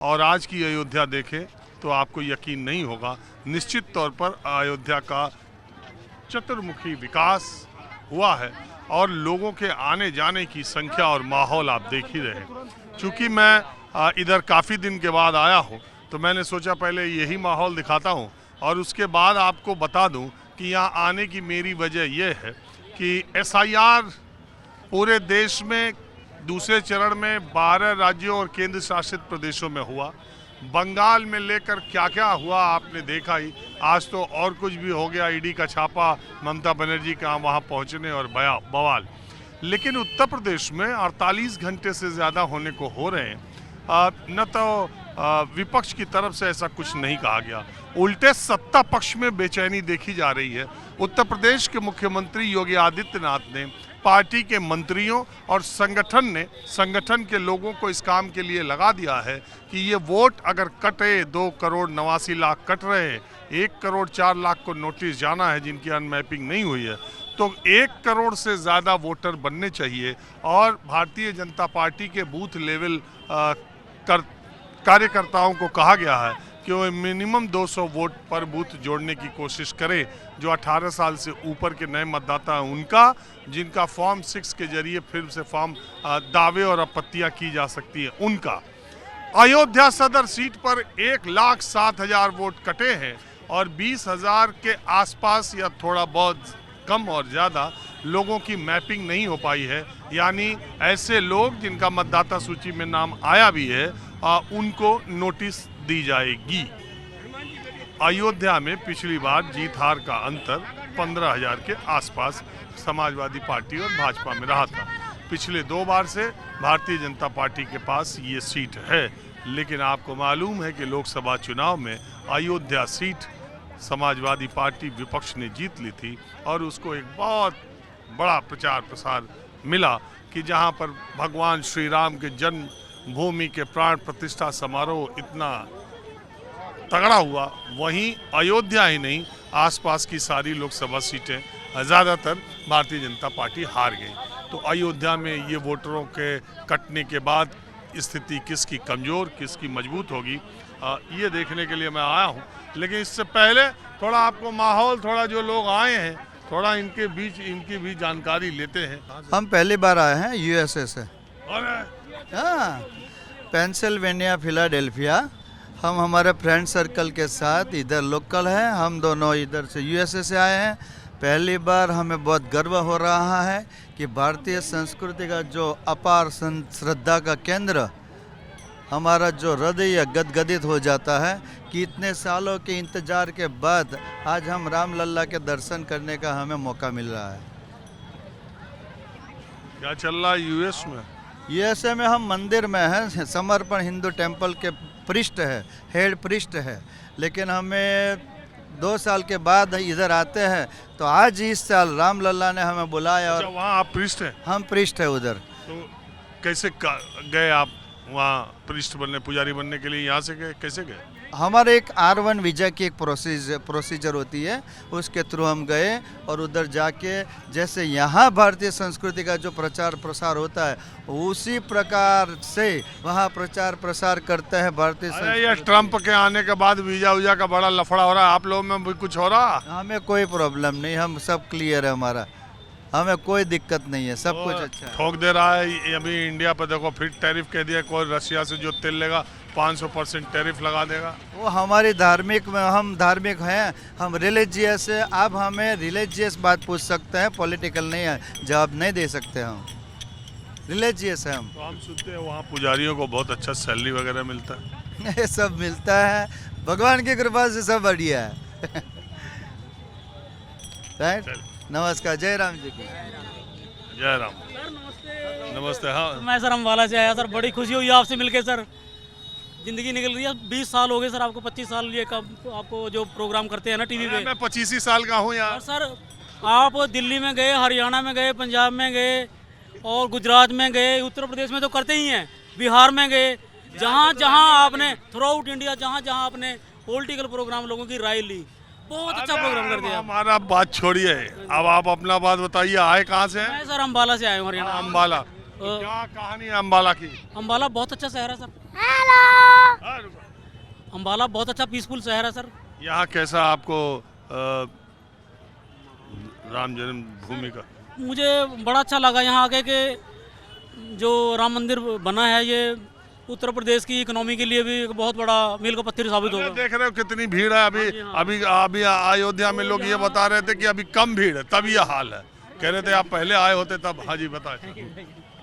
और आज की अयोध्या देखें तो आपको यकीन नहीं होगा। निश्चित तौर पर अयोध्या का चतुर्मुखी विकास हुआ है और लोगों के आने जाने की संख्या और माहौल आप देख ही रहे हैं। चूँकि मैं इधर काफ़ी दिन के बाद आया हूँ तो मैंने सोचा पहले यही माहौल दिखाता हूँ और उसके बाद आपको बता दूँ कि यहाँ आने की मेरी वजह यह है कि SIR पूरे देश में दूसरे चरण में 12 राज्यों और केंद्र शासित प्रदेशों में हुआ। बंगाल में लेकर क्या क्या हुआ आपने देखा ही। आज तो और कुछ भी हो गया, ईडी का छापा, ममता बनर्जी का वहाँ पहुँचने और बवाल। लेकिन उत्तर प्रदेश में 48 घंटे से ज़्यादा होने को हो रहे हैं। न तो विपक्ष की तरफ से ऐसा कुछ नहीं कहा गया, उल्टे सत्ता पक्ष में बेचैनी देखी जा रही है। उत्तर प्रदेश के मुख्यमंत्री योगी आदित्यनाथ ने पार्टी के मंत्रियों और संगठन के लोगों को इस काम के लिए लगा दिया है कि ये वोट अगर कटे, 2 करोड़ 89 लाख कट रहे हैं, 1 करोड़ 4 लाख को नोटिस जाना है जिनकी अनमैपिंग नहीं हुई है, तो 1 करोड़ से ज़्यादा वोटर बनने चाहिए। और भारतीय जनता पार्टी के बूथ लेवल कार्यकर्ताओं को कहा गया है कि वो मिनिमम 200 वोट पर बूथ जोड़ने की कोशिश करें। जो 18 साल से ऊपर के नए मतदाता हैं उनका, जिनका फॉर्म 6 के जरिए फिर से फॉर्म दावे और आपत्तियां की जा सकती है उनका। अयोध्या सदर सीट पर 1,07,000 वोट कटे हैं और 20,000 के आसपास या थोड़ा बहुत कम और ज़्यादा लोगों की मैपिंग नहीं हो पाई है। यानी ऐसे लोग जिनका मतदाता सूची में नाम आया भी है उनको नोटिस दी जाएगी। अयोध्या में पिछली बार जीत हार का अंतर 15,000 के आसपास समाजवादी पार्टी और भाजपा में रहा था। पिछले 2 बार से भारतीय जनता पार्टी के पास ये सीट है। लेकिन आपको मालूम है कि लोकसभा चुनाव में अयोध्या सीट समाजवादी पार्टी विपक्ष ने जीत ली थी और उसको एक बहुत बड़ा प्रचार प्रसार मिला कि जहां पर भगवान श्री राम के जन्म भूमि के प्राण प्रतिष्ठा समारोह इतना तगड़ा हुआ, वहीं अयोध्या ही नहीं आसपास की सारी लोकसभा सीटें ज़्यादातर भारतीय जनता पार्टी हार गई। तो अयोध्या में ये वोटरों के कटने के बाद स्थिति किसकी कमज़ोर किसकी मजबूत होगी, ये देखने के लिए मैं आया हूँ। लेकिन इससे पहले थोड़ा आपको माहौल, थोड़ा जो लोग आए हैं, थोड़ा इनके बीच इनकी भी जानकारी लेते हैं। हम पहली बार आए हैं USA से। हाँ, पेंसिल्वेनिया फिलाडेल्फिया। हम हमारे फ्रेंड सर्कल के साथ इधर लोकल हैं, हम दोनों इधर से USA से आए हैं। पहली बार हमें बहुत गर्व हो रहा है कि भारतीय संस्कृति का जो अपार श्रद्धा का केंद्र, हमारा जो हृदय गदगदित हो जाता है कि इतने सालों के इंतजार के बाद आज हम रामलल्ला के दर्शन करने का हमें मौका मिल रहा है। क्या चल रहा है US में? USA में हम मंदिर में हैं, समर्पण हिंदू टेम्पल के पृष्ठ है, हेड पृष्ठ है। लेकिन हमें 2 साल के बाद इधर आते हैं तो आज इस साल रामलल्ला ने हमें बुलाया। और वहाँ आप पृष्ठ हैं? हम पृष्ठ है उधर। तो कैसे गए आप वहाँ पृष्ठ बनने, पुजारी बनने के लिए? यहाँ से गए, कैसे गए? हमारे एक R1 वीज़ा की एक प्रोसीजर होती है, उसके थ्रू हम गए और उधर जाके जैसे यहाँ भारतीय संस्कृति का जो प्रचार प्रसार होता है उसी प्रकार से वहाँ प्रचार प्रसार करते हैं भारतीय संस्कृति। ये ट्रम्प के आने के बाद वीजा का बड़ा लफड़ा हो रहा है, आप लोगों में भी कुछ हो रहा? हमें कोई प्रॉब्लम नहीं, हम सब क्लियर है, हमारा हमें कोई दिक्कत नहीं है, सब कुछ अच्छा है। ठोक दे रहा है अभी इंडिया पर, देखो फिर टैरिफ कह दिया, कोई रशिया से जो तेल लेगा 500% टैरिफ लगा देगा। वो हमारी धार्मिक में, हम धार्मिक हैं, हम रिलीजियस है। आप हमें रिलीजियस बात पूछ सकते हैं, पॉलिटिकल नहीं है, जवाब नहीं दे सकते। हम रिलीजियस हैं। तो हम सुनते हैं वहाँ पुजारियों को बहुत अच्छा सैलरी वगैरह मिलता है। ये सब मिलता है, भगवान की कृपा से सब बढ़िया है। नमस्कार, जय राम जी की जय राम। नमस्ते। हाँ, मैं सर अम्बाला से आया सर, बड़ी खुशी हुई आपसे मिलके सर। जिंदगी निकल रही है, 20 साल हो गए सर, आपको 25 साल ये कब आपको जो प्रोग्राम करते हैं ना टीवी पे। मैं 25 साल का हूँ यार। सर आप दिल्ली में गए, हरियाणा में गए, पंजाब में गए और गुजरात में गए, उत्तर प्रदेश में तो करते ही हैं, बिहार में गए, जहाँ जहाँ आपने थ्रू आउट इंडिया जहाँ जहाँ आपने पॉलिटिकल प्रोग्राम लोगों की राय ली, बहुत अच्छा प्रोग्राम कर दिया। हमारा बात छोड़िए, अब आप अपना बात बताइए, आए कहाँ से हैं? मैं सर अम्बाला से आया हूँ, हरियाणा। अम्बाला, क्या कहानी है अम्बाला की? अम्बाला बहुत अच्छा शहर है सर। अम्बाला बहुत अच्छा पीसफुल शहर है सर। यहाँ कैसा आपको राम जन्मभूमि का? मुझे बड़ा अच्छा लगा यहाँ आके कि जो राम मंदिर बना है ये उत्तर प्रदेश की इकोनॉमी के लिए भी एक बहुत बड़ा मील का पत्थर साबित होगा। देख रहे हो कितनी भीड़ है अभी। अभी अभी अयोध्या में लोग ये बता रहे थे कि अभी कम भीड़ है, तब ये हाल है। कह रहे थे आप पहले आए होते तब। हाँ जी बताए।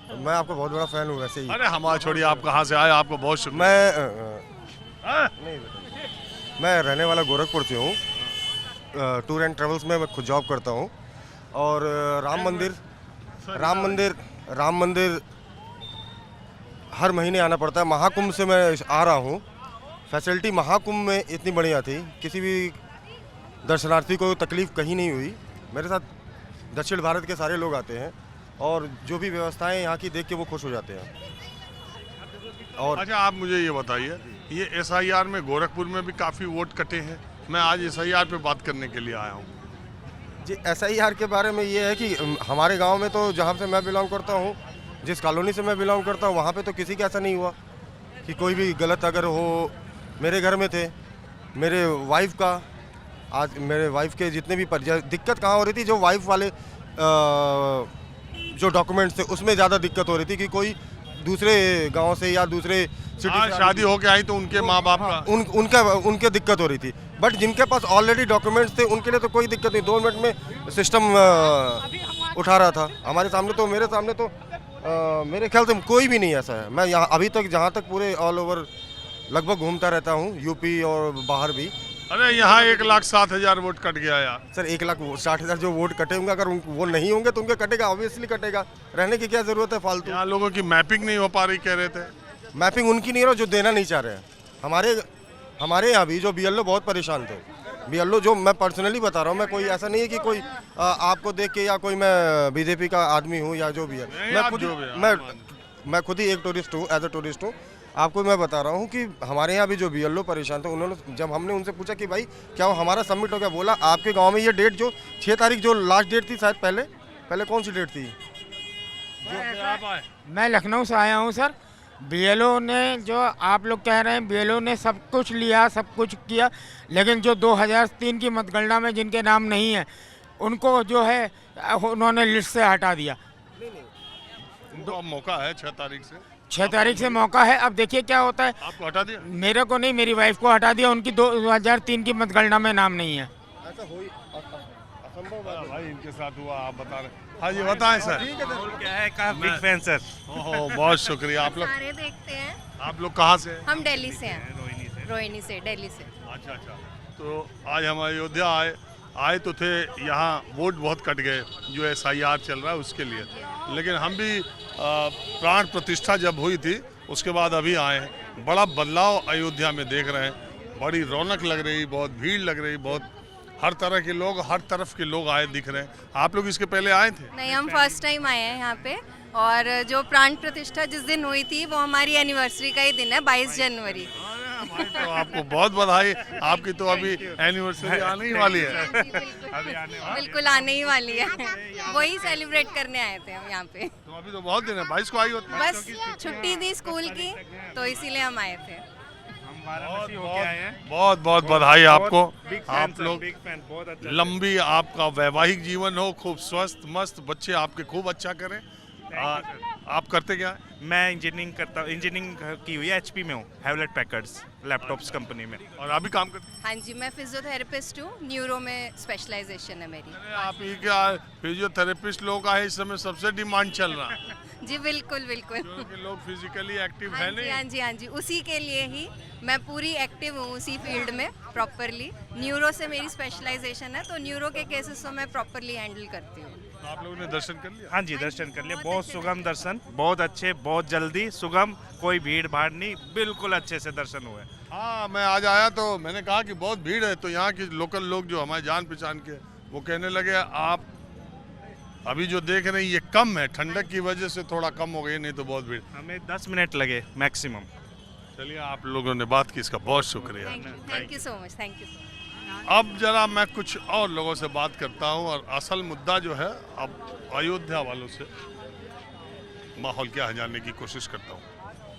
मैं आपका बहुत बड़ा फैन हूँ वैसे ही। अरे हमारा छोड़िए, आप कहाँ से आए? आपको बहुत शुक्रिया। मैं रहने वाला गोरखपुर से हूँ। टूर एंड ट्रेवल्स में मैं खुद जॉब करता हूँ। और राम मंदिर हर महीने आना पड़ता है। महाकुंभ से मैं आ रहा हूँ। फैसिलिटी महाकुंभ में इतनी बढ़िया थी, किसी भी दर्शनार्थी को तकलीफ कहीं नहीं हुई। मेरे साथ दक्षिण भारत के सारे लोग आते हैं और जो भी व्यवस्थाएं यहाँ की देख के वो खुश हो जाते हैं। और अच्छा आप मुझे ये बताइए, ये SIR में गोरखपुर में भी काफ़ी वोट कटे हैं। मैं आज SIR पे बात करने के लिए आया हूँ। जी SIR के बारे में ये है कि हमारे गांव में तो जहाँ से मैं बिलोंग करता हूँ, जिस कॉलोनी से मैं बिलोंग करता हूँ, वहाँ पे तो किसी का ऐसा नहीं हुआ कि कोई भी गलत अगर हो। मेरे घर में थे, मेरे वाइफ का, आज मेरे वाइफ के जितने भी दिक्कत कहाँ हो रही थी, जो वाइफ वाले जो डॉक्यूमेंट्स थे उसमें ज़्यादा दिक्कत हो रही थी कि कोई दूसरे गांव से या दूसरे सिटी से शादी होके आई तो उनके माँ बाप का उनके दिक्कत हो रही थी। बट जिनके पास ऑलरेडी डॉक्यूमेंट्स थे उनके लिए तो कोई दिक्कत नहीं, 2 मिनट में सिस्टम उठा रहा था। हमारे सामने तो मेरे ख्याल से कोई भी नहीं ऐसा है। मैं यहाँ अभी तक जहाँ तक पूरे ऑल ओवर लगभग घूमता रहता हूँ, यूपी और बाहर भी। अरे यहाँ 1,07,000 वोट कट गया यार। सर 1,60,000 जो वोट कटे होंगे, अगर वो नहीं होंगे तो उनके कटेगा, ऑब्वियसली कटेगा। रहने की क्या जरूरत है फालतू? यहाँ लोगों की मैपिंग नहीं हो पा रही, कह रहे थे। मैपिंग उनकी नहीं हो, जो देना नहीं चाह रहे हैं। हमारे यहाँ भी जो BLO बहुत परेशान थे। BLO जो मैं पर्सनली बता रहा हूँ, मैं कोई ऐसा नहीं है कि कोई आपको देख के या कोई मैं BJP का आदमी हूँ या जो भी है। मैं खुद ही एक टूरिस्ट हूँ, एज ए टूरिस्ट हूँ। आपको मैं बता रहा हूँ कि हमारे यहाँ भी जो BLO परेशान थे, उन्होंने जब हमने उनसे पूछा कि भाई क्या हमारा सबमिट हो गया, बोला आपके गांव में ये डेट जो 6 तारीख जो लास्ट डेट थी, शायद पहले कौन सी डेट थी? मैं लखनऊ से आया हूँ सर। BLO ने जो आप लोग कह रहे हैं, BLO ने सब कुछ लिया, सब कुछ किया, लेकिन जो 2003 की मतगणना में जिनके नाम नहीं है उनको जो है उन्होंने लिस्ट से हटा दिया। तो मौका है 6 तारीख से। 6 तारीख से मौका है। अब देखिए क्या होता है। आपको हटा दिया? मेरे को नहीं, मेरी वाइफ को हटा दिया। उनकी 2003 की मतगणना में नाम नहीं है। ऐसा हो भाई इनके साथ हुआ, आप बता रहे। हाँ जी बताएं सर। क्या है का बिग फैन सर। ओहो बहुत शुक्रिया। आप लोग सारे देखते हैं। आप लोग कहाँ से? हम दिल्ली से हैं। रोहिणी से, दिल्ली से। अच्छा। तो आज हम अयोध्या आए तो थे। यहाँ वोट बहुत कट गए जो SIR चल रहा है उसके लिए, लेकिन हम भी प्राण प्रतिष्ठा जब हुई थी उसके बाद अभी आए हैं। बड़ा बदलाव अयोध्या में देख रहे हैं। बड़ी रौनक लग रही, बहुत भीड़ लग रही, बहुत हर तरह के लोग, हर तरफ के लोग आए दिख रहे हैं। आप लोग इसके पहले आए थे? नहीं, हम फर्स्ट टाइम आए हैं यहाँ पे। और जो प्राण प्रतिष्ठा जिस दिन हुई थी वो हमारी एनिवर्सरी का ही दिन है, 22 जनवरी। तो आपको बहुत बधाई। आपकी तो अभी एनिवर्सरी आने ही वाली है। बिल्कुल आने ही वाली है। वही सेलिब्रेट करने आए थे हम यहाँ पे। तो अभी तो बहुत दिन है, 22 को आई होती। बस छुट्टी थी स्कूल की तो इसीलिए हम आए थे। बहुत बहुत बधाई आपको। आप लोग बिग फैन, बहुत अच्छा। लंबी आपका वैवाहिक जीवन हो, खूब स्वस्थ मस्त, बच्चे आपके खूब अच्छा करें। आप करते क्या है? मैं इंजीनियरिंग करता हूँ। इंजीनियरिंग की हुई है, HP में हूँ, हैवलेट पैकर्ड्स लैपटॉप्स कंपनी में। और अभी काम करते हैं? हाँ जी, मैं फिजियोथेरेपिस्ट हूँ। न्यूरो में स्पेशलाइजेशन है मेरी। आप ही क्या फिजियोथेरेपिस्ट लोग का है इस समय सबसे डिमांड चल रहा है। जी बिल्कुल बिल्कुल। क्योंकि लोग फिजिकली एक्टिव है नहीं। हाँ जी, उसी के लिए ही मैं पूरी एक्टिव हूँ उसी फील्ड में प्रॉपरली। न्यूरो से मेरी स्पेशलाइजेशन है, तो न्यूरो के केसेस को मैं प्रॉपरली हैंडल करती हूँ। तो आप लोगों ने दर्शन कर लिया? हाँ जी, दर्शन कर लिए। बहुत सुगम दर्शन, बहुत अच्छे, बहुत जल्दी, सुगम, कोई भीड़ भाड़ नहीं, बिल्कुल अच्छे से दर्शन हुए। हाँ, मैं आज आया तो मैंने कहा कि बहुत भीड़ है, तो यहाँ के लोकल लोग जो हमारे जान पहचान के, वो कहने लगे आप अभी जो देख रहे हैं ये कम है, ठंडक की वजह से थोड़ा कम हो गई, नहीं तो बहुत भीड़। हमें 10 मिनट लगे मैक्सिमम। चलिए आप लोगों ने बात की, इसका बहुत शुक्रिया। Thank you so much. अब जरा मैं कुछ और लोगों से बात करता हूँ, और असल मुद्दा जो है अब अयोध्या वालों से, माहौल क्या है जानने की कोशिश करता हूँ।